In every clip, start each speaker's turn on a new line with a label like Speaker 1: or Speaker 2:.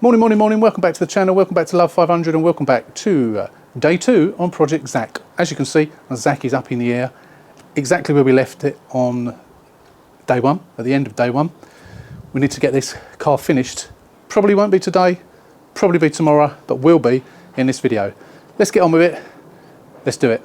Speaker 1: Morning, welcome back to the channel, welcome back to Love 500 and welcome back to day 2 on Project Zach. As you can see, Zach is up in the air, exactly where we left it on day 1, at the end of day 1. We need to get this car finished. Probably won't be today, probably be tomorrow, but will be in this video. Let's get on with it, let's do it.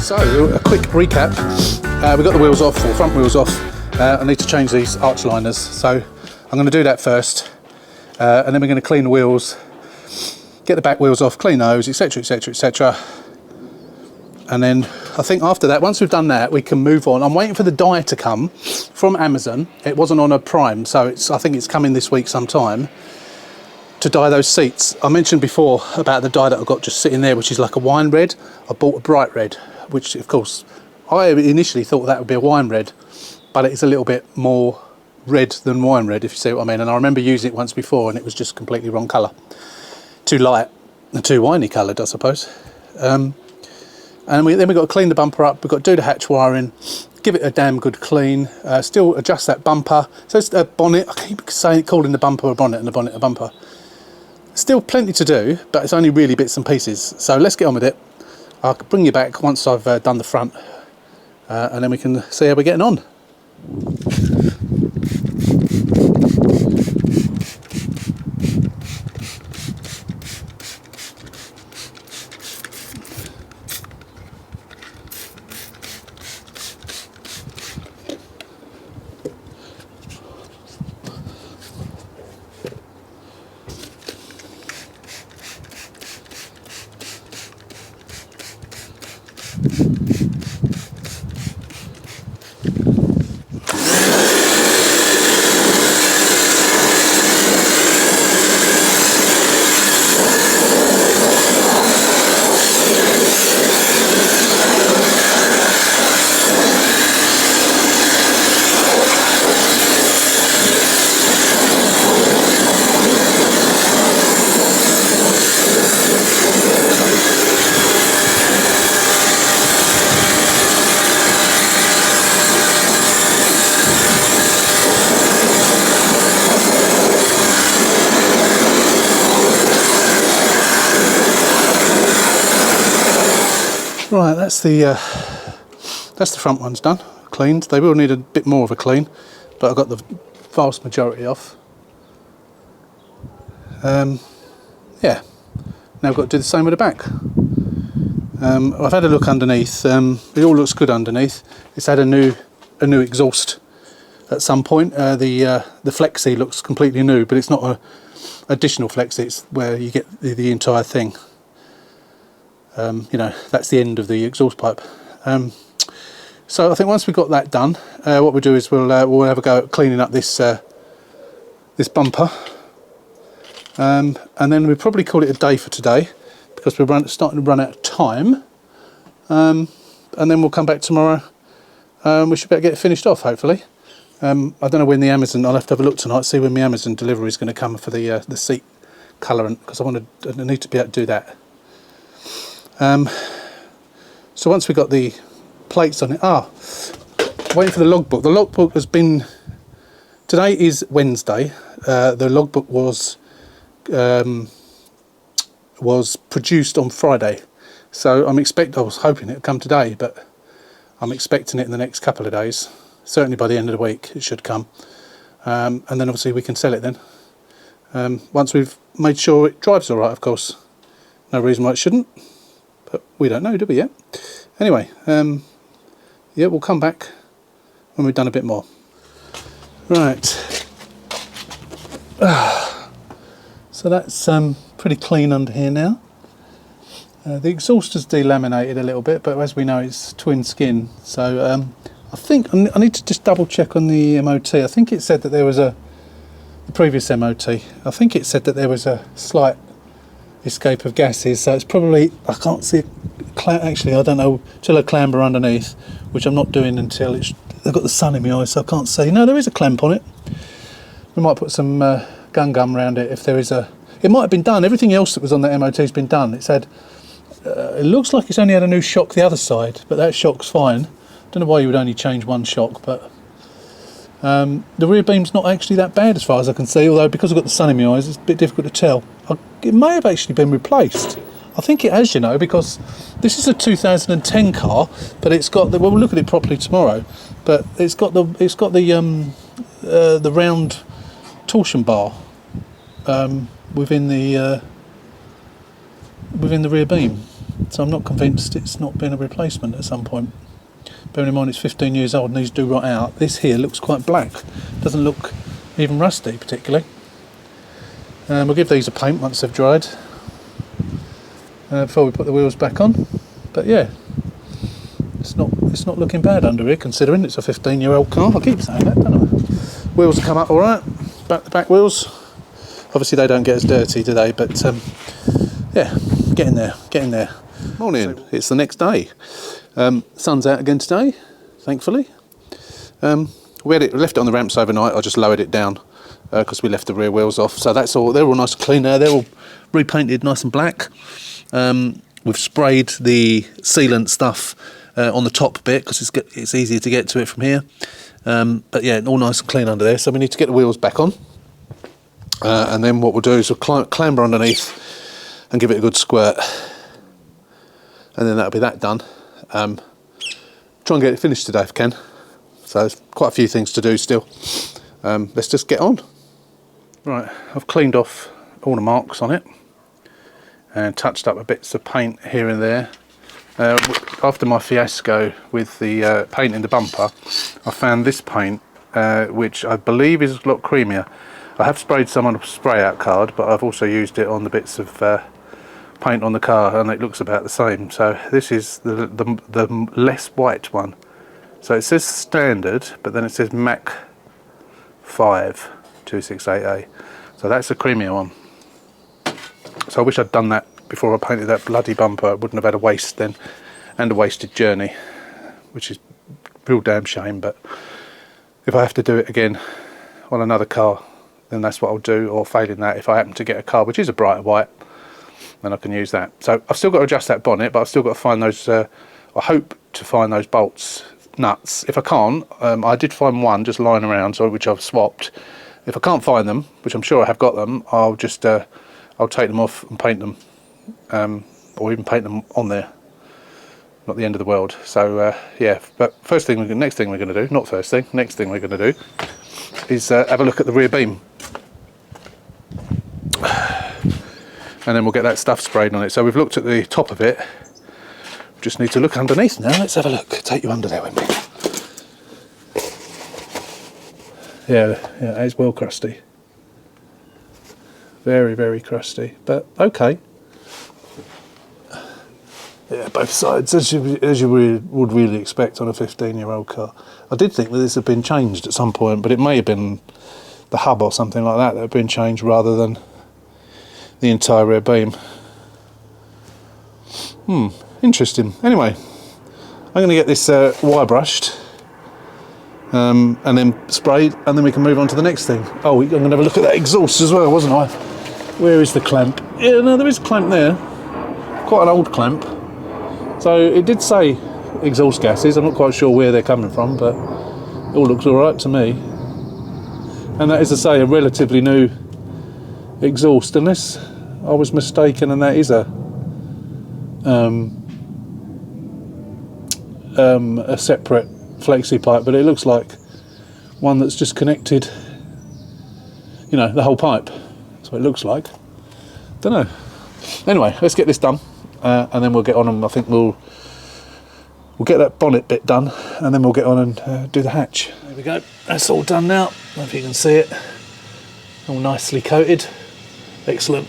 Speaker 1: So, a quick recap. We got the wheels off, or front wheels off. I need to change these arch liners, so I'm going to do that first, and then we're going to clean the wheels, get the back wheels off, clean those, etc, etc, etc. And then I think after that, once we've done that, we can move on. I'm waiting for the dye to come from Amazon. It wasn't on a Prime, so I think it's coming this week sometime, to dye those seats. I mentioned before about the dye that I've got just sitting there, which is like a wine red. I bought a bright red, which of course I initially thought that would be a wine red, but it's a little bit more red than wine red, if you see what I mean. And I remember using it once before and it was just completely wrong colour. Too light and too winey coloured, I suppose. And then we've got to clean the bumper up, we've got to do the hatch wiring, give it a damn good clean, still adjust that bumper. So it's a bonnet, I keep calling the bumper a bonnet and the bonnet a bumper. Still plenty to do, but it's only really bits and pieces. So let's get on with it. I'll bring you back once I've done the front, and then we can see how we're getting on. Right, that's the front ones done, cleaned. They will need a bit more of a clean, but I've got the vast majority off. Yeah, now I've got to do the same with the back. I've had a look underneath. It all looks good underneath. It's had a new exhaust at some point. The flexi looks completely new, but it's not a additional flexi. It's where you get the entire thing. You know, that's the end of the exhaust pipe. So I think once we've got that done, what we'll do is we'll have a go at cleaning up this this bumper, and then we'll probably call it a day for today, because we're starting to run out of time. And then we'll come back tomorrow. We should be able to get it finished off, hopefully. I don't know when the Amazon. I'll have to have a look tonight, see when the Amazon delivery is going to come for the seat colourant, because I need to be able to do that. So once we got the plates on it, waiting for the logbook. The logbook has been, today is Wednesday. The logbook was produced on Friday, so I was hoping it would come today, but I'm expecting it in the next couple of days. Certainly by the end of the week it should come, and then obviously we can sell it then. Once we've made sure it drives all right, of course. No reason why it shouldn't. But we don't know, do we, yet? Anyway, yeah, we'll come back when we've done a bit more. Right. So that's pretty clean under here now. The exhaust is delaminated a little bit, but as we know, it's twin skin. So I think I need to just double check on the MOT. I think it said that there was the previous MOT. I think it said that there was a slight escape of gases, so it's probably, I can't see actually I don't know till I clamber underneath, which I'm not doing until I've got the sun in my eyes, so I can't see. No, there is a clamp on it. We might put some gun gum around it if there is a. It might have been done. Everything else that was on that MOT has been done. It's had. It looks like it's only had a new shock the other side, but that shock's fine. Don't know why you would only change one shock, but the rear beam's not actually that bad as far as I can see. Although because I've got the sun in my eyes, it's a bit difficult to tell. It may have actually been replaced. I think it has, you know, because this is a 2010 car, but it's got the. Well, we'll look at it properly tomorrow. But it's got the round torsion bar within the rear beam, so I'm not convinced it's not been a replacement at some point. Bearing in mind it's 15 years old and these do rot out. This here looks quite black, doesn't look even rusty particularly. We'll give these a paint once they've dried before we put the wheels back on. But yeah, it's not looking bad under here considering it's a 15-year-old car. I keep saying that, don't I? Wheels have come up all right. The back wheels. Obviously they don't get as dirty, do they? But yeah, getting there. Morning. It's the next day. Sun's out again today, thankfully. We left it on the ramps overnight. I just lowered it down because we left the rear wheels off. So that's all. They're all nice and clean now. They're all repainted nice and black. We've sprayed the sealant stuff on the top bit because it's easier to get to it from here. But yeah, all nice and clean under there. So we need to get the wheels back on. And then what we'll do is we'll clamber underneath and give it a good squirt. And then that'll be that done. Try and get it finished today if I can. So there's quite a few things to do still. Let's just get on. Right, I've cleaned off all the marks on it and touched up a bits of paint here and there. After my fiasco with the paint in the bumper, I found this paint, which I believe is a lot creamier. I have sprayed some on a spray out card, but I've also used it on the bits of paint on the car, and it looks about the same. So this is the less white one. So it says standard, but then it says MAC 5 268A. So that's a creamier one. So I wish I'd done that before I painted that bloody bumper. I wouldn't have had a waste then, and a wasted journey, which is a real damn shame. But if I have to do it again on another car, then that's what I'll do. Or failing that, if I happen to get a car which is a brighter white, then I can use that. So I've still got to adjust that bonnet, but I've still got to find those, I hope to find those bolts, nuts. If I can't, I did find one just lying around, so which I've swapped. If I can't find them, which I'm sure I have got them, I'll just, I'll take them off and paint them, or even paint them on there. Not the end of the world. So yeah, but next thing we're going to do is have a look at the rear beam. And then we'll get that stuff sprayed on it. So we've looked at the top of it. We just need to look underneath now. Let's have a look. Take you under there with me. Yeah, it's well crusty. Very, very crusty. But okay. Yeah, both sides, as you would really expect on a 15-year-old car. I did think that this had been changed at some point, but it may have been the hub or something like that had been changed rather than the entire rear beam. Interesting. Anyway, I'm going to get this wire brushed and then sprayed, and then we can move on to the next thing. Oh, I'm going to have a look at that exhaust as well, wasn't I? Where is the clamp? Yeah, no, there is a clamp there. Quite an old clamp. So it did say exhaust gases. I'm not quite sure where they're coming from, but it all looks all right to me. And that is to say a relatively new exhaust, unless I was mistaken and that is a separate flexi pipe, but it looks like one that's just connected, you know, the whole pipe. That's what it looks like. Don't know. Anyway, let's get this done, and then we'll get on, and I think we'll get that bonnet bit done, and then we'll get on and do the hatch. There we go. That's all done now. I don't know if you can see it. All nicely coated. Excellent.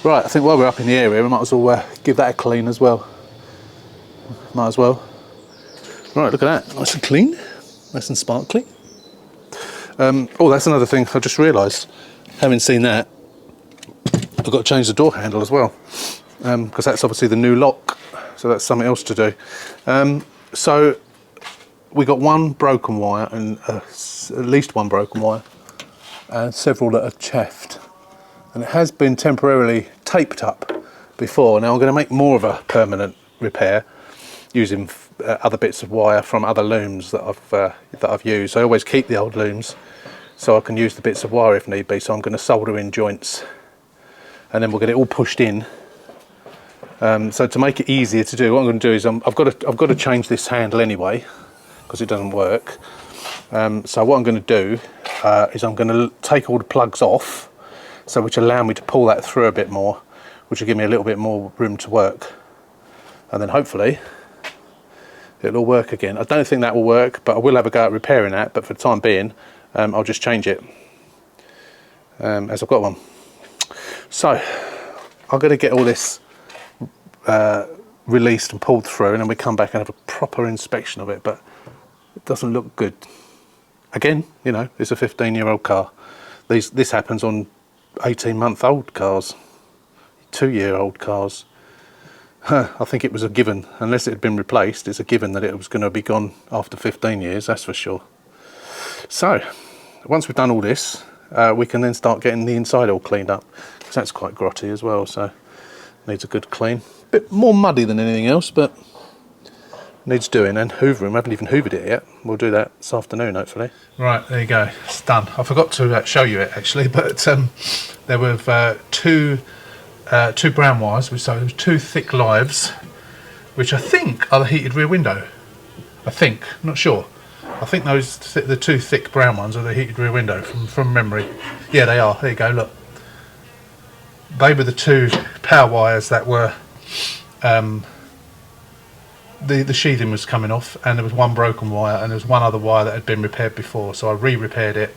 Speaker 1: Right, I think while we're up in the area, we might as well give that a clean as well. Might as well. Right, look at that. Nice and clean. Nice and sparkly. Oh, that's another thing I just realised, having seen that. I've got to change the door handle as well, because that's obviously the new lock, so that's something else to do. So we got one broken wire, and at least one broken wire, and several that are chafed, and it has been temporarily taped up before. Now I'm going to make more of a permanent repair using other bits of wire from other looms that I've used. I always keep the old looms so I can use the bits of wire if need be. So I'm going to solder in joints, and then we'll get it all pushed in. So to make it easier to do, what I'm going to do is I've got to change this handle anyway because it doesn't work. So what I'm going to do is I'm going to take all the plugs off, so which allow me to pull that through a bit more, which will give me a little bit more room to work, and then hopefully it'll all work again. I don't think that will work, but I will have a go at repairing that. But for the time being, I'll just change it as I've got one. So I'm going to get all this released and pulled through, and then we come back and have a proper inspection of it. But it doesn't look good. Again, you know, it's a 15-year-old car. This happens on 18-month-old cars, 2-year-old cars. I think it was a given, unless it had been replaced, it's a given that it was going to be gone after 15 years, that's for sure. So, once we've done all this, we can then start getting the inside all cleaned up, because that's quite grotty as well, so needs a good clean. Bit more muddy than anything else, but needs doing. And hoovering, we haven't even hoovered it yet. We'll do that this afternoon, hopefully. Right, there you go, it's done. I forgot to show you it actually, but there were two brown wires, so there was 2 thick lives, which I think are the heated rear window. I think, not sure. I think those the 2 thick brown ones are the heated rear window from memory. Yeah, they are. There you go. Look, they were the 2 power wires that were the sheathing was coming off, and there was one broken wire, and there was one other wire that had been repaired before. So I re-repaired it.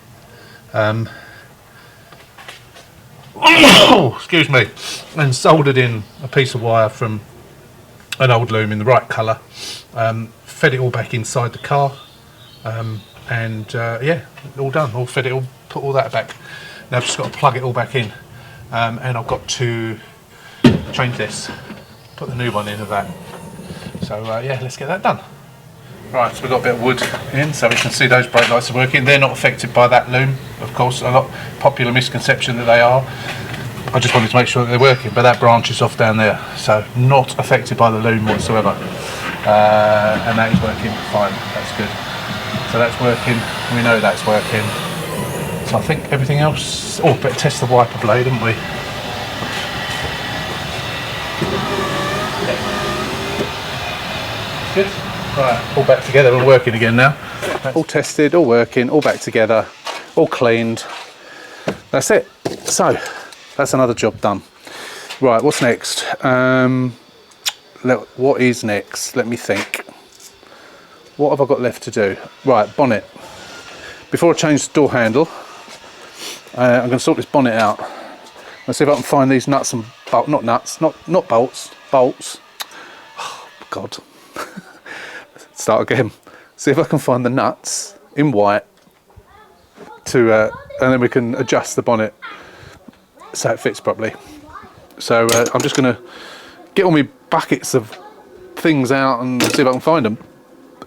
Speaker 1: Oh, excuse me, and soldered in a piece of wire from an old loom in the right colour, fed it all back inside the car, and yeah, all done, all fed it, all put all that back. Now I've just got to plug it all back in, and I've got to change this, put the new one in of that. So yeah, let's get that done. Right, so we've got a bit of wood in, so we can see those brake lights are working. They're not affected by that loom, of course. A lot popular misconception that they are. I just wanted to make sure that they're working, but that branch is off down there, so not affected by the loom whatsoever. And that is working fine. That's good. So that's working. We know that's working. So I think everything else. Oh, better test the wiper blade, haven't we? Yeah. Good. Right, all back together, all working again now. All tested, all working, all back together, all cleaned. That's it. So, that's another job done. Right, what's next? What is next? Let me think. What have I got left to do? Right, bonnet. Before I change the door handle, I'm going to sort this bonnet out. Let's see if I can find these nuts and bolts. Not nuts, not bolts. Bolts. Oh, God. Start again. See if I can find the nuts in white to, and then we can adjust the bonnet so it fits properly. So I'm just going to get all my buckets of things out and see if I can find them.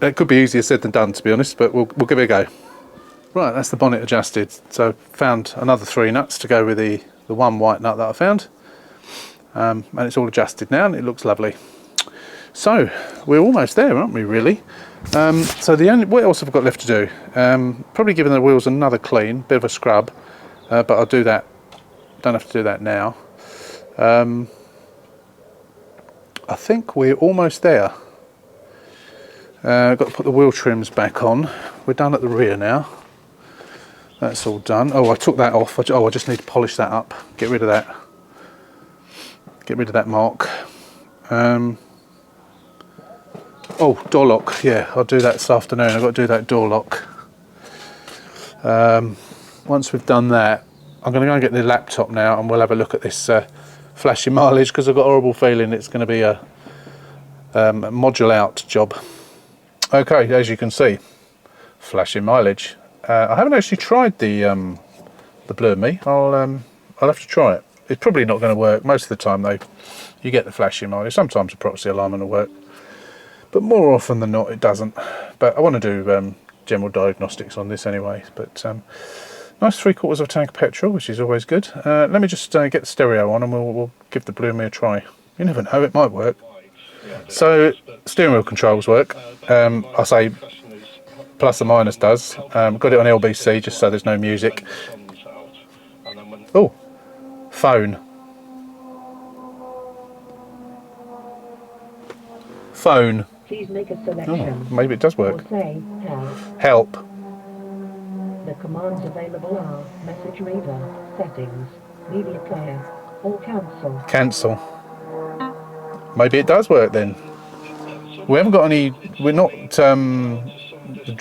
Speaker 1: It could be easier said than done, to be honest, but we'll give it a go. Right, that's the bonnet adjusted. So found another 3 nuts to go with the one white nut that I found, and it's all adjusted now, and it looks lovely. So we're almost there, aren't we, really? So what else have I got left to do? Probably giving the wheels another clean, bit of a scrub, but I'll do that. Don't have to do that now. I think we're almost there. I've got to put the wheel trims back on. We're done at the rear now. That's all done. Oh, I took that off. I just need to polish that up. Get rid of that. Get rid of that mark. Oh, door lock. Yeah, I'll do that this afternoon. I've got to do that door lock. Once we've done that, I'm going to go and get the laptop now, and we'll have a look at this flashing mileage, because I've got a horrible feeling it's going to be a module out job. Okay, as you can see, flashing mileage. I haven't actually tried the Blue and Me. I'll have to try it. it's probably not going to work. Most of the time though, you get the flashing mileage. Sometimes a proxy alignment will work, but more often than not it doesn't. But I want to do general diagnostics on this anyway. But nice 3/4 of a tank of petrol, which is always good. Let me just get the stereo on and we'll give the Blue Me a try. You never know, it might work. So steering wheel controls work. I say plus or minus does. Got it on LBC just so there's no music. Oh, phone. Phone.
Speaker 2: Please make a selection.
Speaker 1: Oh, maybe it does work.
Speaker 2: Or say
Speaker 1: Help.
Speaker 2: The commands available are message reader, settings, media player, or cancel.
Speaker 1: Cancel. Maybe it does work then. We haven't got any. We're not.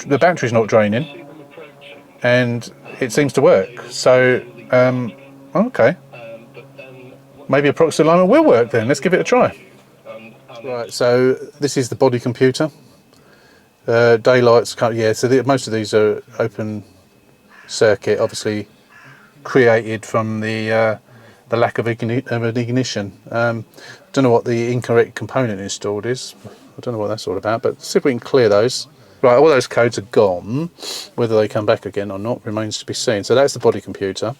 Speaker 1: The battery's not draining, and it seems to work. So, okay. Maybe a proxy alignment will work then. Let's give it a try. Right. So this is the body computer. Daylights. Yeah. So most of these are open circuit, obviously created from the lack of an ignition. Don't know what the incorrect component installed is. I don't know what that's all about, but see if we can clear those. Right, all those codes are gone. Whether they come back again or not remains to be seen. So that's the body computer.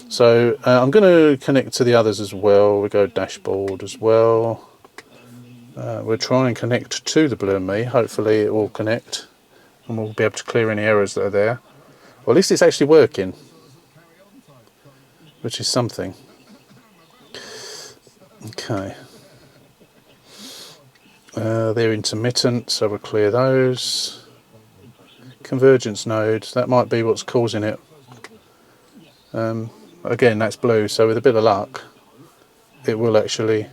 Speaker 1: So I'm going to connect to the others as well. We go dashboard as well. We'll try and connect to the Blue Me. Hopefully it will connect and we'll be able to clear any errors that are there. Well, at least it's actually working, which is something. Okay. They're intermittent, so we'll clear those. Convergence node, that might be what's causing it. Again, that's blue, so with a bit of luck, it will actually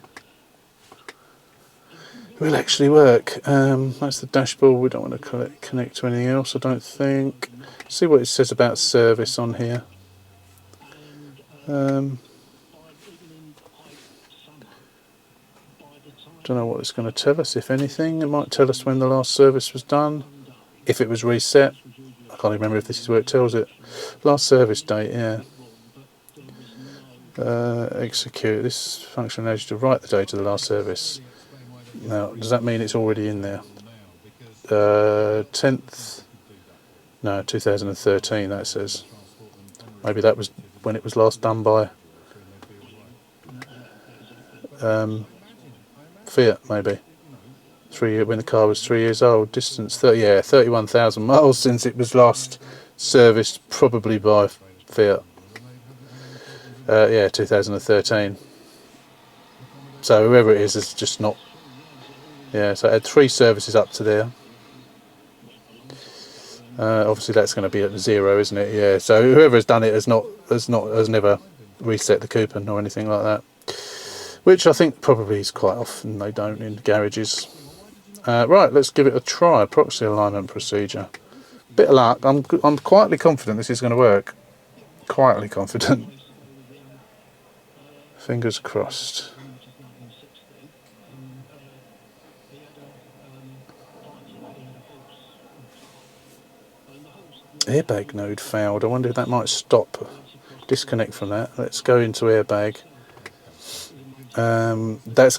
Speaker 1: work. That's the dashboard. We don't want to connect to anything else, I don't think. See what it says about service on here. Don't know what it's going to tell us, if anything. It might tell us when the last service was done, if it was reset. I can't remember if this is where it tells it. Last service date, yeah. Execute. This function allows you to write the date of the last service. Now, does that mean it's already in there? 10th, no, 2013 that says. Maybe that was when it was last done by Fiat, maybe. When the car was 3 years old. Distance 31,000 miles since it was last serviced, probably by Fiat. 2013. So whoever it is just not. Yeah, so I had 3 services up to there. Obviously that's going to be at 0, isn't it? Yeah. So whoever has done it has never reset the coupon or anything like that. Which I think probably is quite often they don't in garages. Right, let's give it a try. Proxy alignment procedure. Bit of luck. I'm quietly confident this is going to work. Quietly confident. Fingers crossed. Airbag node failed. I wonder if that might stop. Disconnect from that. Let's go into airbag. That's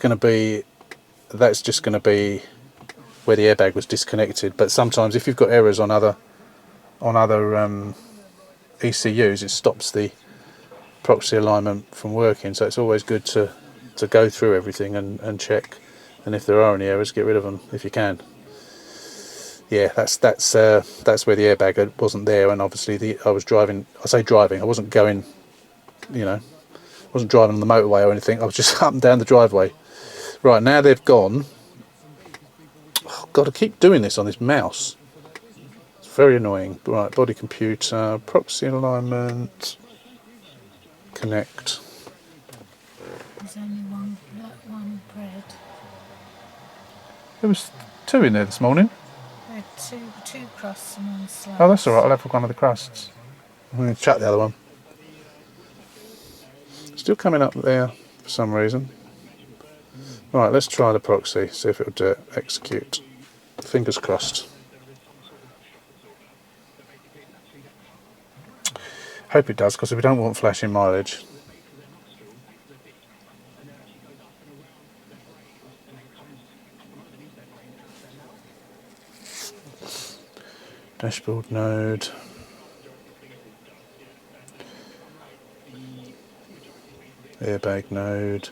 Speaker 1: just going to be where the airbag was disconnected. But sometimes if you've got errors on other ECUs, it stops the proxy alignment from working. So it's always good to go through everything and check. And if there are any errors, get rid of them if you can. Yeah, that's where the airbag wasn't there, and obviously I was driving. I say driving. I wasn't going, wasn't driving on the motorway or anything. I was just up and down the driveway. Right, now they've gone. Oh, got to keep doing this on this mouse. It's very annoying. Right, body computer, proxy alignment, connect.
Speaker 3: There's only one bread.
Speaker 1: There was 2 in there this morning.
Speaker 3: There are two crusts and one slice.
Speaker 1: Oh, that's all right. I'll have one of the crusts. I'm going to chuck the other one. Still coming up there for some reason. Right, let's try the proxy, see if it'll do it. Execute. Fingers crossed. Hope it does, because we don't want flashing mileage. Dashboard node. Airbag node.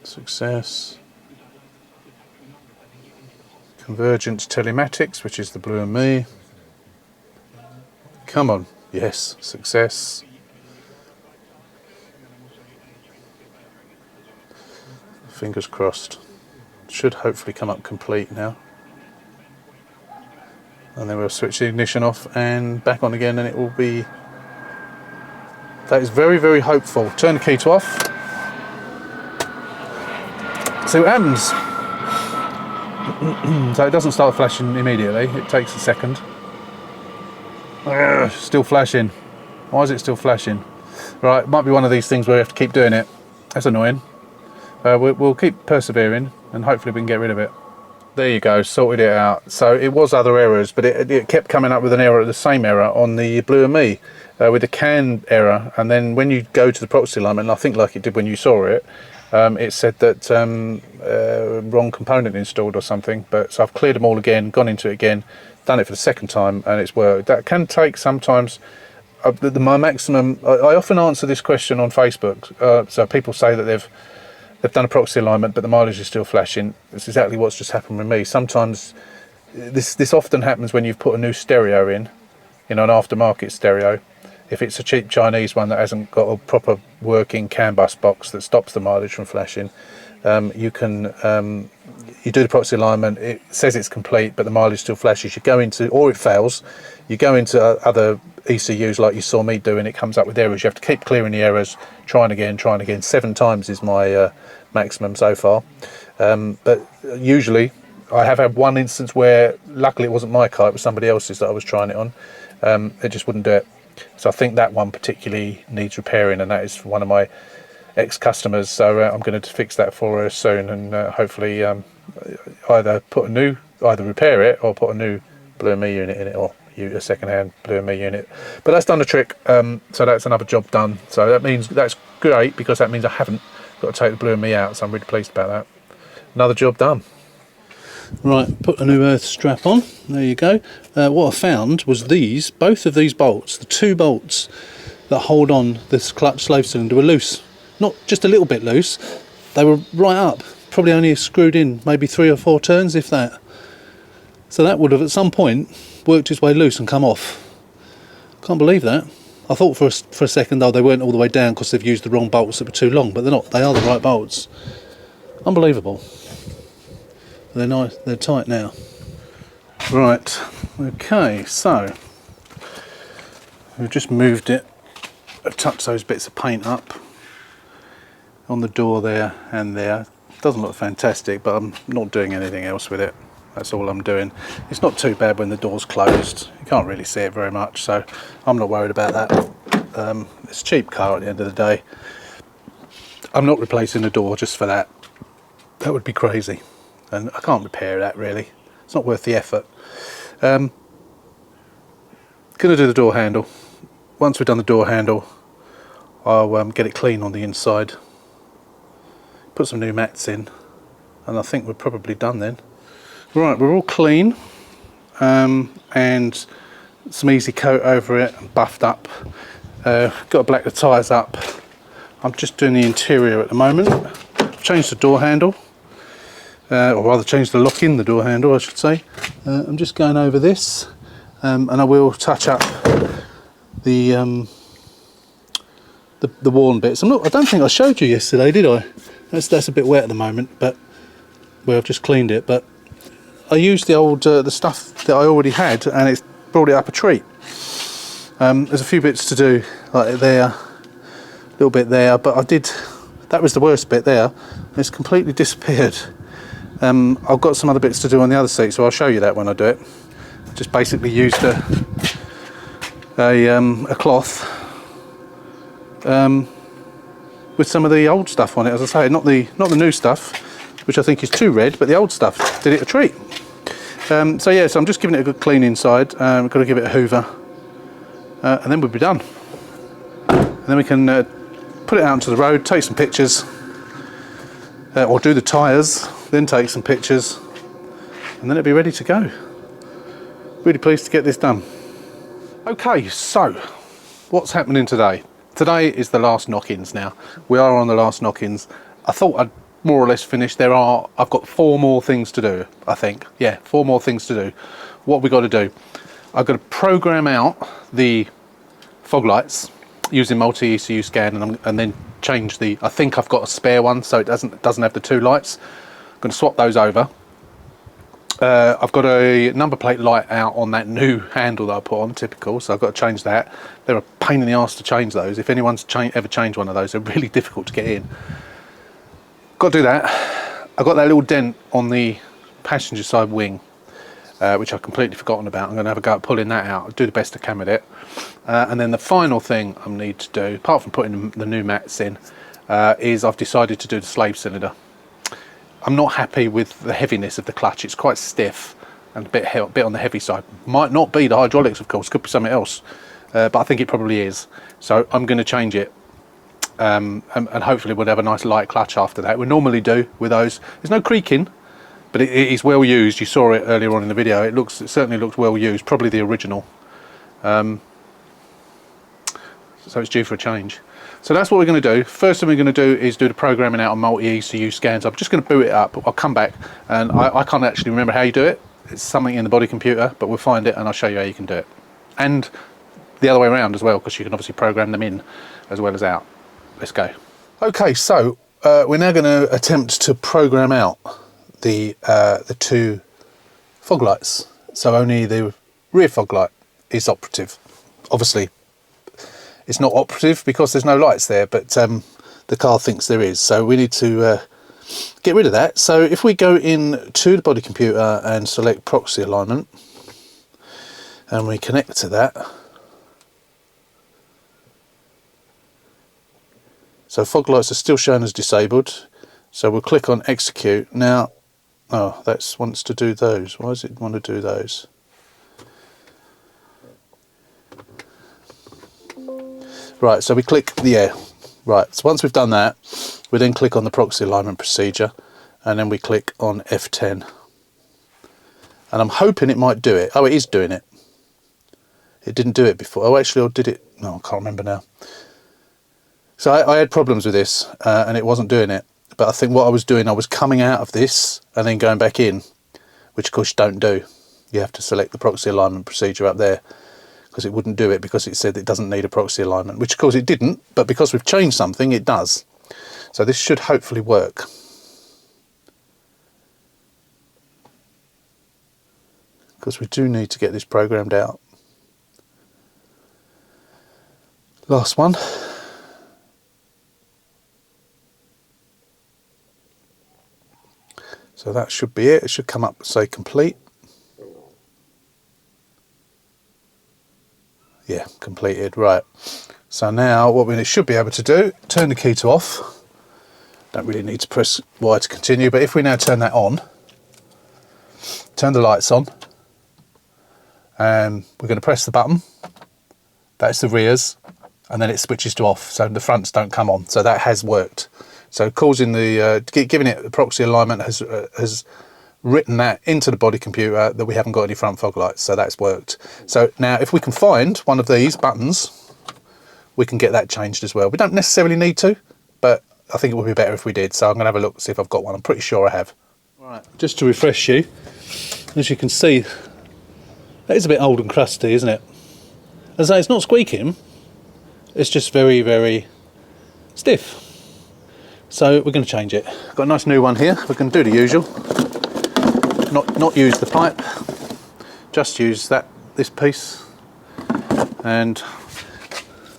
Speaker 1: Success. Convergence telematics, which is the blue and me. Come on. Yes, success. Fingers crossed. Should hopefully come up complete now. And then we'll switch the ignition off and back on again, and it will be... That is very, very hopeful. Turn the key to off. See what happens. So it doesn't start flashing immediately. It takes a second. Still flashing. Why is it still flashing? Right, it might be one of these things where we have to keep doing it. That's annoying. We'll keep persevering and hopefully we can get rid of it. There you go, sorted it out. So it was other errors, but it kept coming up with an error, the same error on the Blue and Me, with the CAN error. And then when you go to the proxy alignment, and I think like it did when you saw it, it said that wrong component installed or something. But so I've cleared them all again, gone into it again, done it for the second time, and it's worked. That can take sometimes my maximum. I often answer this question on Facebook. So people say that they've done a proxy alignment, but the mileage is still flashing. It's exactly what's just happened with me. Sometimes this often happens when you've put a new stereo in, an aftermarket stereo. If it's a cheap Chinese one that hasn't got a proper working CAN bus box that stops the mileage from flashing, you do the proxy alignment. It says it's complete, but the mileage still flashes. You go into, or it fails. You go into other ECUs like you saw me do, and it comes up with errors. You have to keep clearing the errors, trying again. 7 times is my maximum so far. But usually I have had one instance where luckily it wasn't my car, it was somebody else's that I was trying it on. It just wouldn't do it. So I think that one particularly needs repairing, and that is one of my ex-customers. So I'm going to fix that for her soon, and hopefully either repair it or put a new Blue and Me unit in it, or a second-hand Blue and Me unit. But that's done the trick. So that's another job done. So that means that's great, because that means I haven't got to take the Blue and Me out. So I'm really pleased about that. Another job done. Right, put a new earth strap on. There you go. What I found was both of these bolts, the 2 bolts that hold on this clutch slave cylinder, were loose. Not just a little bit loose, they were right up. Probably only screwed in maybe 3 or 4 turns, if that. So that would have at some point worked its way loose and come off. Can't believe that. I thought for a second, they weren't all the way down because they've used the wrong bolts that were too long, but they're not. They are the right bolts. Unbelievable. They're nice. They're tight now. Right. Okay. So we've just moved it. I've touched those bits of paint up on the door there and there. Doesn't look fantastic, but I'm not doing anything else with it. That's all I'm doing. It's not too bad when the door's closed. You can't really see it very much, so I'm not worried about that. It's a cheap car at the end of the day. I'm not replacing the door just for that. That would be crazy. And I can't repair that really. It's not worth the effort. Gonna do the door handle. Once we've done the door handle, I'll get it clean on the inside. Put some new mats in, and I think we're probably done then. Right, we're all clean, and some easy coat over it, and buffed up. Got to black the tyres up. I'm just doing the interior at the moment. Changed the door handle. Or rather change the lock in the door handle, I should say. I'm just going over this, and I will touch up the worn bits. I don't think I showed you yesterday, did I? That's a bit wet at the moment, but I've just cleaned it. But I used the stuff that I already had, and it's brought it up a treat. There's a few bits to do, like there, a little bit there, but that was the worst bit there. It's completely disappeared. I've got some other bits to do on the other seat, so I'll show you that when I do it. Just basically used a cloth with some of the old stuff on it, as I say, not the new stuff, which I think is too red, but the old stuff did it a treat. So I'm just giving it a good clean inside. We've got to give it a hoover, and then we'll be done. And then we can put it out onto the road, take some pictures, or do the tyres, then take some pictures, and then it'll be ready to go. Really pleased to get this done. Okay, so what's happening today? Today is the last knock-ins now. We are on the last knock-ins. I thought I'd more or less finished. I've got 4 more things to do, I think. Yeah, 4 more things to do. What have we got to do? I've got to program out the fog lights using multi-ECU scan, and then change the, I think I've got a spare one so it doesn't have the 2 lights. I'm going to swap those over. I've got a number plate light out on that new handle that I put on, typical, so I've got to change that. They're a pain in the arse to change those. If anyone's ever changed one of those, they're really difficult to get in. Got to do that. I've got that little dent on the passenger side wing, which I've completely forgotten about. I'm going to have a go at pulling that out. I'll do the best I can with it. And then the final thing I need to do, apart from putting the new mats in, is I've decided to do the slave cylinder. I'm not happy with the heaviness of the clutch. It's quite stiff and a bit on the heavy side. Might not be the hydraulics, of course, could be something else, but I think it probably is. So I'm going to change it, and hopefully we'll have a nice light clutch after that. We normally do with those. There's no creaking, but it is well used. You saw it earlier on in the video. It certainly looks well used, probably the original. So it's due for a change. So that's what we're going to do. First thing we're going to do is do the programming out on multi-ECU scans. I'm just going to boot it up. I'll come back, and I can't actually remember how you do it. It's something in the body computer, but we'll find it and I'll show you how you can do it. And the other way around as well, because you can obviously program them in as well as out. Let's go. Okay, so we're now going to attempt to program out the 2 fog lights. So only the rear fog light is operative. Obviously, it's not operative because there's no lights there, but the car thinks there is. So we need to get rid of that. So if we go in to the body computer and select proxy alignment, and we connect to that. So fog lights are still shown as disabled. So we'll click on execute. Now, oh, that wants to do those. Why does it want to do those? Right, so we click right, so once we've done that, we then click on the proxy alignment procedure, and then we click on F10. And I'm hoping it might do it. Oh, it is doing it. It didn't do it before. Oh, actually, or did it? No, I can't remember now. So I had problems with this, and it wasn't doing it. But I think what I was doing, I was coming out of this and then going back in, which of course you don't do. You have to select the proxy alignment procedure up there, because it wouldn't do it, because it said it doesn't need a proxy alignment, which of course it didn't, but because we've changed something, it does. So this should hopefully work. Because we do need to get this programmed out. Last one. So that should be it. It should come up and say complete. Yeah, completed. Right. So now what we should be able to do, turn the key to off. Don't really need to press Y to continue, but if we now turn that on, turn the lights on, and we're going to press the button. That's the rears, and then it switches to off, so the fronts don't come on. So that has worked. So causing the giving it the proxy alignment has written that into the body computer that we haven't got any front fog lights, so that's worked. So now if we can find one of these buttons, we can get that changed as well. We don't necessarily need to, but I think it would be better if we did. So I'm going to have a look, see if I've got one. I'm pretty sure I have. Right, just to refresh you, as you can see, that is a bit old and crusty, isn't it? As I say, it's not squeaking, it's just very, very stiff. So we're going to change it. Got a nice new one here. We're going to do the usual. Not use the pipe, just use this piece, and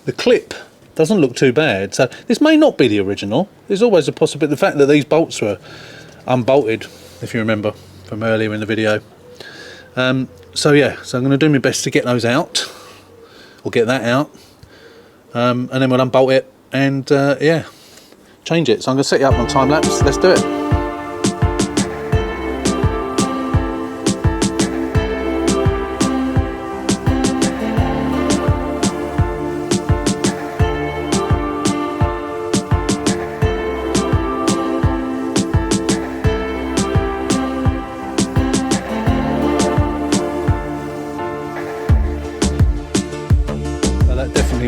Speaker 1: the clip doesn't look too bad. So this may not be the original. There's always a possibility. The fact that these bolts were unbolted, if you remember from earlier in the video. So yeah, so I'm going to do my best to get those out, or get that out, and then we'll unbolt it and yeah, change it. So I'm going to set you up on time lapse. Let's do it.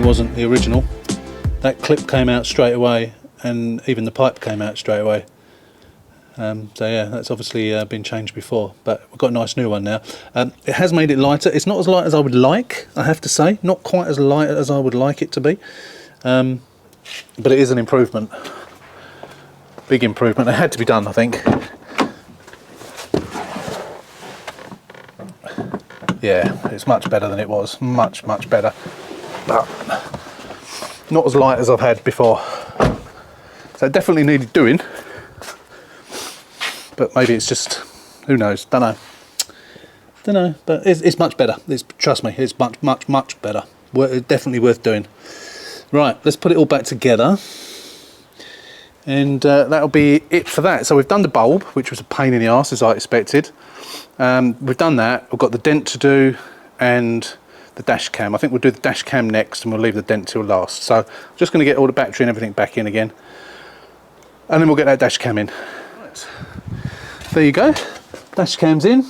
Speaker 1: wasn't the original. That clip came out straight away, and even the pipe came out straight away. So yeah, that's obviously been changed before, but we've got a nice new one now. It has made it lighter. It's not as light as I would like, I have to say. Not quite as light as I would like it to be. But it is an improvement. Big improvement. It had to be done, I think. Yeah, it's much better than it was. Much, much better. But not as light as I've had before. So it definitely needed doing. But maybe it's just, who knows, don't know, but it's much better. Trust me, it's much better. Definitely worth doing. Right, let's put it all back together, and that'll be it for that. So we've done the bulb, which was a pain in the arse, as I expected. We've done that. We've got the dent to do and the dash cam. I think we'll do the dash cam next, and we'll leave the dent till last. So I'm just going to get all the battery and everything back in again, and then we'll get that dash cam in. Right. There you go, dash cam's in,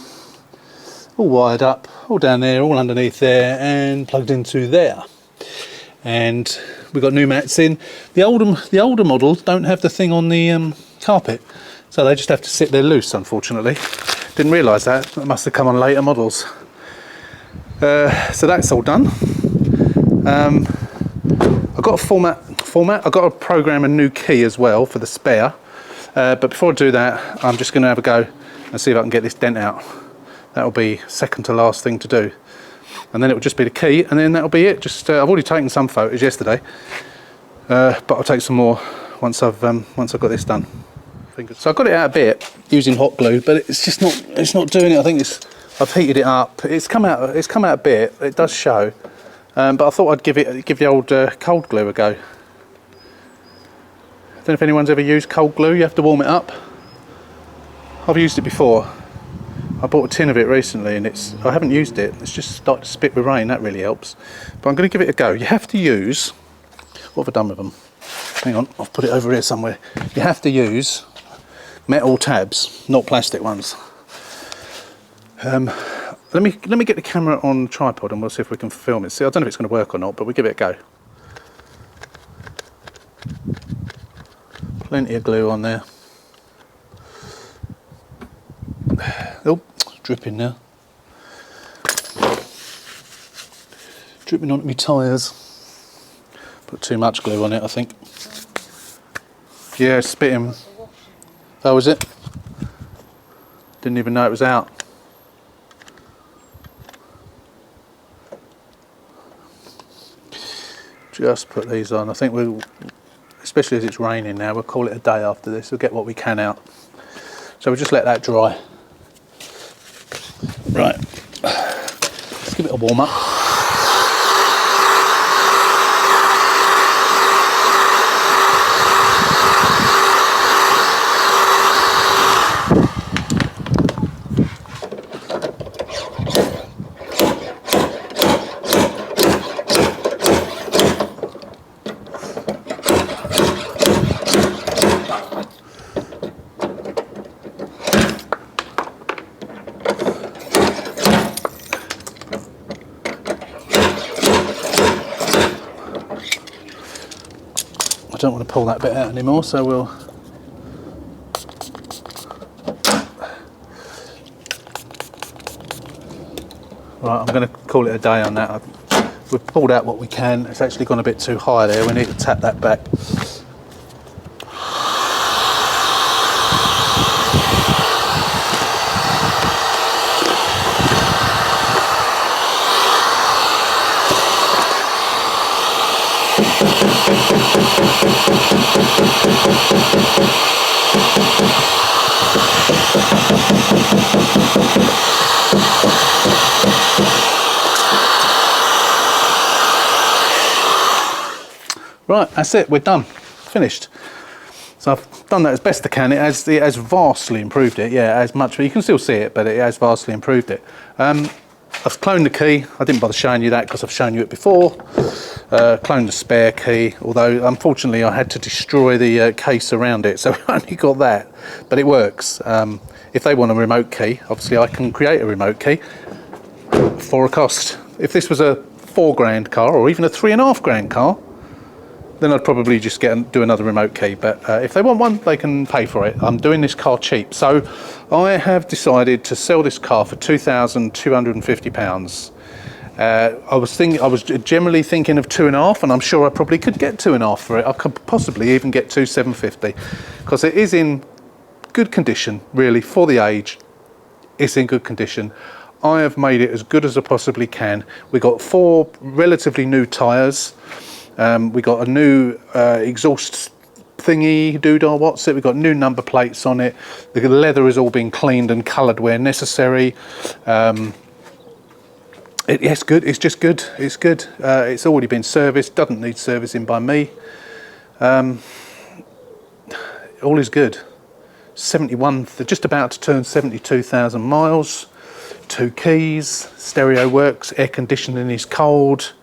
Speaker 1: all wired up, all down there, all underneath there, and plugged into there. And we've got new mats in. The older models don't have the thing on the carpet, so they just have to sit there loose, unfortunately. Didn't realise that. That must have come on later models. So that's all done. I've got a format. I've got to program a new key as well for the spare. But before I do that, I'm just going to have a go and see if I can get this dent out. That'll be second to last thing to do, and then it will just be the key, and then that'll be it. Just I've already taken some photos yesterday, but I'll take some more once I've got this done. So I got it out a bit using hot glue, but it's not doing it. I think I've heated it up. It's come out a bit. It does show, but I thought I'd give the old cold glue a go. I don't know if anyone's ever used cold glue. You have to warm it up. I've used it before. I bought a tin of it recently, and I haven't used it. It's just started to spit with rain. That really helps. But I'm going to give it a go. You have to use, what have I done with them? Hang on, I've put it over here somewhere. You have to use metal tabs, not plastic ones. Let me get the camera on the tripod, and we'll see if we can film it. See, I don't know if it's going to work or not, but we'll give it a go. Plenty of glue on there. Oh, it's dripping now. Dripping onto my tyres. Put too much glue on it, I think. Yeah, it's spitting. Oh, was it? Didn't even know it was out. Just put these on. I think we'll, especially as it's raining now, we'll call it a day after this. We'll get what we can out. So we'll just let that dry. Right, let's give it a warm up. I don't want to pull that bit out anymore, so we'll right, I'm going to call it a day on that. We've pulled out what we can. It's actually gone a bit too high there. We need to tap that back. Right, that's it, we're done, finished. So I've done that as best I can. It has vastly improved it, yeah, as much, you can still see it, but it has vastly improved it. I've cloned the key. I didn't bother showing you that because I've shown you it before. Cloned the spare key, although unfortunately I had to destroy the case around it, so I only got that, but it works. If they want a remote key, obviously I can create a remote key for a cost. If this was a 4 grand car, or even a 3.5 grand car, then I'd probably just do another remote key. But if they want one, they can pay for it. I'm doing this car cheap. So I have decided to sell this car for £2,250. I was generally thinking of 2.5, and I'm sure I probably could get 2.5 for it. I could possibly even get 2,750, because it is in good condition, really, for the age. It's in good condition. I have made it as good as I possibly can. We got 4 relatively new tyres. We got a new exhaust thingy, doodah, what's it? We've got new number plates on it. The leather has all been cleaned and coloured where necessary. It's good. It's just good. It's good. It's already been serviced. Doesn't need servicing by me. All is good. 71. They're just about to turn 72,000 miles. 2 keys. Stereo works. Air conditioning is cold.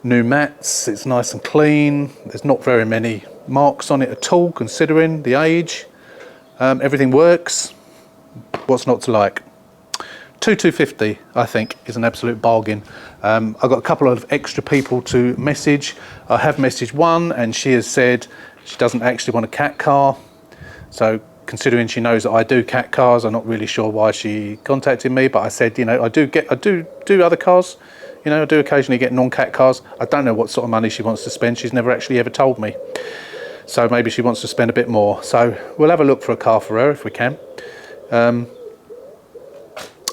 Speaker 1: New mats. It's nice and clean. There's not very many marks on it at all, considering the age. Everything works. What's not to like? 2,250, I think, is an absolute bargain. I've got a couple of extra people to message. I have messaged one, and she has said she doesn't actually want a cat car. So considering she knows that I do cat cars, I'm not really sure why she contacted me, but I said, you know, I do other cars. You know, I do occasionally get non-cat cars. I don't know what sort of money she wants to spend. She's never actually ever told me. So maybe she wants to spend a bit more. So we'll have a look for a car for her if we can.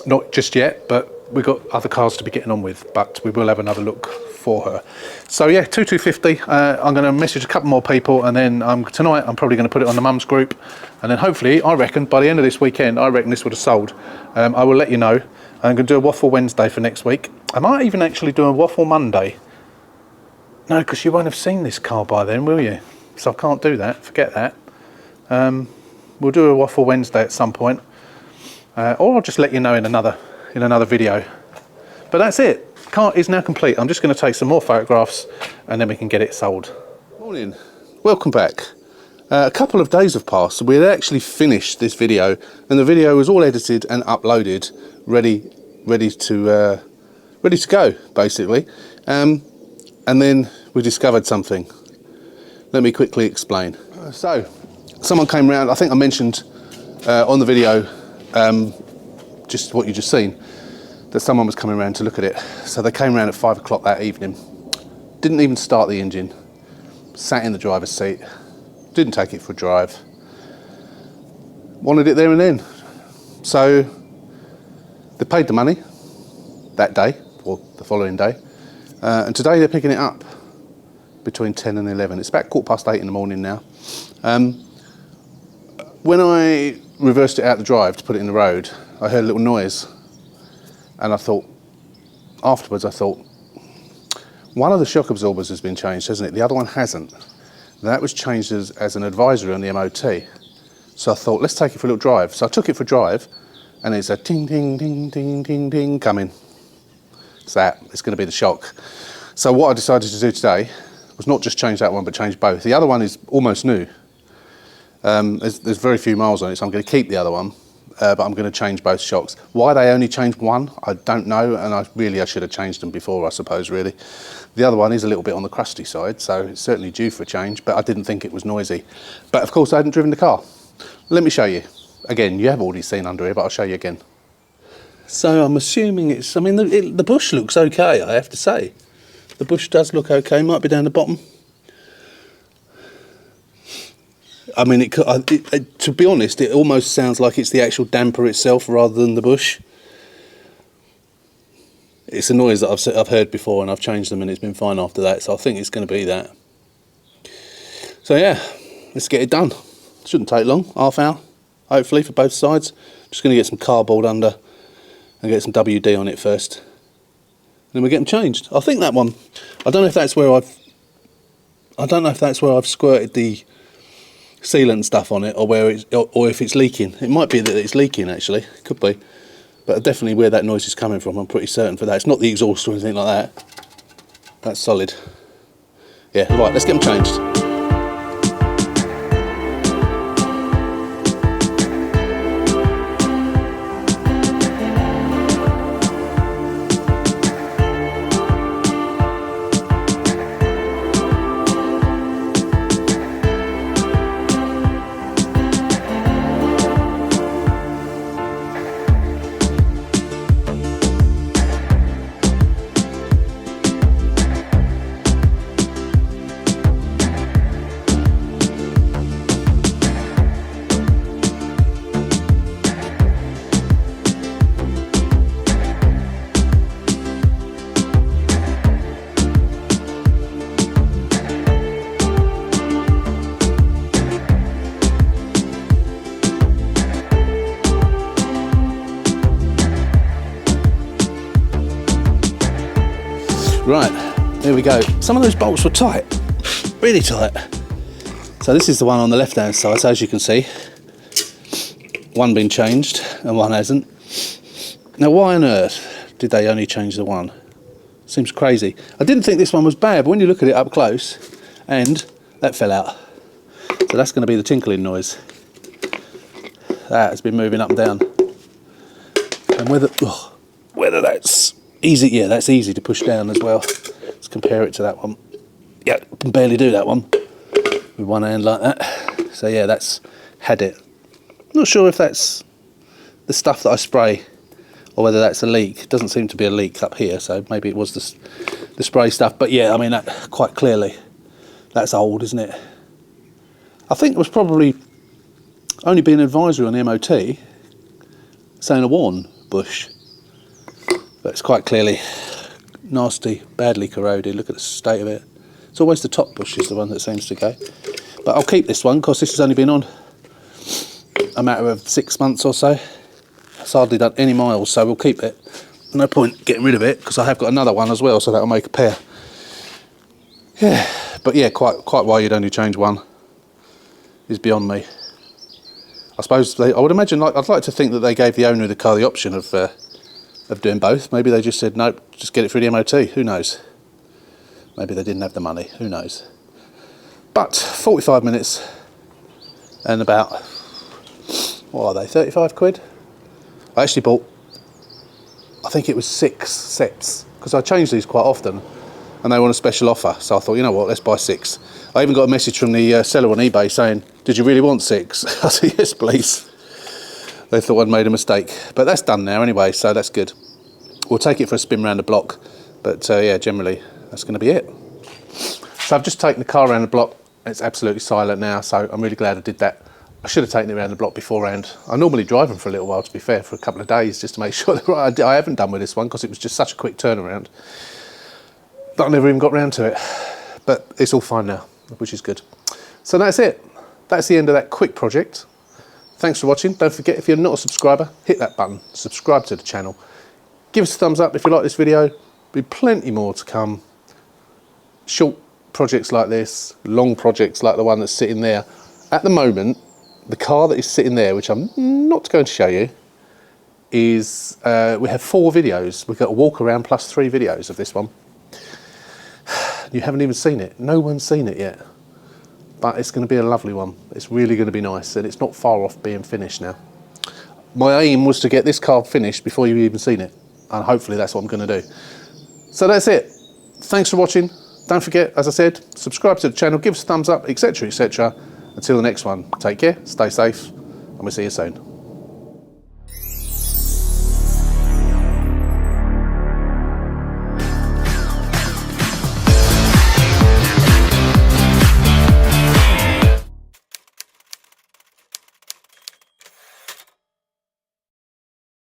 Speaker 1: Not just yet, but we've got other cars to be getting on with, but we will have another look for her. So yeah, 2,250. I'm going to message a couple more people, and then tonight I'm probably going to put it on the mums group, and then hopefully, I reckon by the end of this weekend, I reckon this would have sold. I will let you know. I'm going to do a waffle Wednesday for next week. I might even actually do a waffle Monday. No, because you won't have seen this car by then, will you? So I can't do that. Forget that. We'll do a waffle Wednesday at some point. Or I'll just let you know in another video. But that's it. Car is now complete. I'm just going to take some more photographs, and then we can get it sold. Morning. Welcome back. A couple of days have passed. We had actually finished this video, and the video was all edited and uploaded, ready to go, basically. And then we discovered something. Let me quickly explain. So, someone came round. I think I mentioned on the video, just what you just seen, that someone was coming around to look at it. So they came around at 5 o'clock that evening, didn't even start the engine, sat in the driver's seat, didn't take it for a drive, wanted it there and then. So they paid the money that day, or the following day, and today they're picking it up between 10 and 11. It's about 8:15 in the morning now. When I reversed it out the drive to put it in the road, I heard a little noise, and afterwards I thought, one of the shock absorbers has been changed, hasn't it? The other one hasn't. That was changed as an advisory on the MOT. So I thought, let's take it for a little drive. So I took it for a drive, and it's a ting, ting, ting, ting, ting, ting coming. It's going to be the shock. So what I decided to do today was not just change that one, but change both. The other one is almost new. There's very few miles on it, so I'm going to keep the other one, but I'm going to change both shocks. Why they only changed one, I don't know, and I should have changed them before, I suppose, really. The other one is a little bit on the crusty side, so it's certainly due for a change, but I didn't think it was noisy. But of course I hadn't driven the car. Let me show you. Again, you have already seen under here, but I'll show you again. So I'm assuming the bush looks okay, I have to say. The bush does look okay, might be down the bottom. I mean, to be honest, it almost sounds like it's the actual damper itself rather than the bush. It's a noise that I've heard before, and I've changed them, and it's been fine after that, so I think it's going to be that. So yeah, let's get it done. Shouldn't take long, half hour, hopefully, for both sides. Just going to get some cardboard under and get some WD on it first. And then we'll get them changed. I think that one, I don't know if that's where I've squirted the sealant and stuff on it, or if it's leaking. It might be that it's leaking, actually. Could be. But definitely where that noise is coming from, I'm pretty certain for that. It's not the exhaust or anything like that. That's solid. Yeah, right, let's get them changed. Right, here we go. Some of those bolts were tight, really tight. So this is the one on the left hand side, so as you can see, one been changed and one hasn't. Now why on earth did they only change the one? Seems crazy. I didn't think this one was bad, but when you look at it up close, and that fell out. So that's going to be the tinkling noise. That has been moving up and down. And whether that's easy, yeah, that's easy to push down as well. Let's compare it to that one. Yeah, can barely do that one with one hand like that. So yeah, that's had it. Not sure if that's the stuff that I spray or whether that's a leak. It doesn't seem to be a leak up here, so maybe it was the spray stuff. But yeah, I mean, that quite clearly, that's old, isn't it? I think it was probably only been advisory on the MOT saying a worn bush. But it's quite clearly nasty, badly corroded. Look at the state of it. It's always the top bush is the one that seems to go. But I'll keep this one because this has only been on a matter of 6 months or so. It's hardly done any miles, so we'll keep it. No point getting rid of it because I have got another one as well, so that'll make a pair. Yeah, but yeah, quite why you'd only change one is beyond me. I suppose I would imagine, I'd like to think that they gave the owner of the car the option of doing both. Maybe they just said, nope, just get it through the MOT. Who knows? Maybe they didn't have the money. Who knows? But 45 minutes and about, what are they, 35 quid? I actually bought, I think it was 6 sets, because I change these quite often and they were on a special offer. So I thought, you know what, let's buy 6. I even got a message from the seller on eBay saying, did you really want 6? I said, yes, please. They thought I'd made a mistake. But that's done now anyway, so that's good. We'll take it for a spin round the block. But yeah, generally, that's going to be it. So I've just taken the car around the block. It's absolutely silent now, so I'm really glad I did that. I should have taken it around the block beforehand. I normally drive them for a little while, to be fair, for a couple of days, just to make sure they're right. I haven't done with this one, because it was just such a quick turnaround. But I never even got round to it. But it's all fine now, which is good. So that's it. That's the end of that quick project. Thanks for watching. Don't forget, if you're not a subscriber, hit that button, subscribe to the channel. Give us a thumbs up if you like this video. There'll be plenty more to come. Short projects like this, long projects like the one that's sitting there. At the moment, the car that is sitting there, which I'm not going to show you, is, we have 4 videos. We've got a walk around plus 3 videos of this one. You haven't even seen it. No one's seen it yet. But it's going to be a lovely one. It's really going to be nice, and it's not far off being finished now. My aim was to get this car finished before you've even seen it, and hopefully that's what I'm going to do. So that's it. Thanks for watching. Don't forget, as I said, subscribe to the channel, give us a thumbs up, etc, etc. Until the next one, take care, stay safe, and we'll see you soon.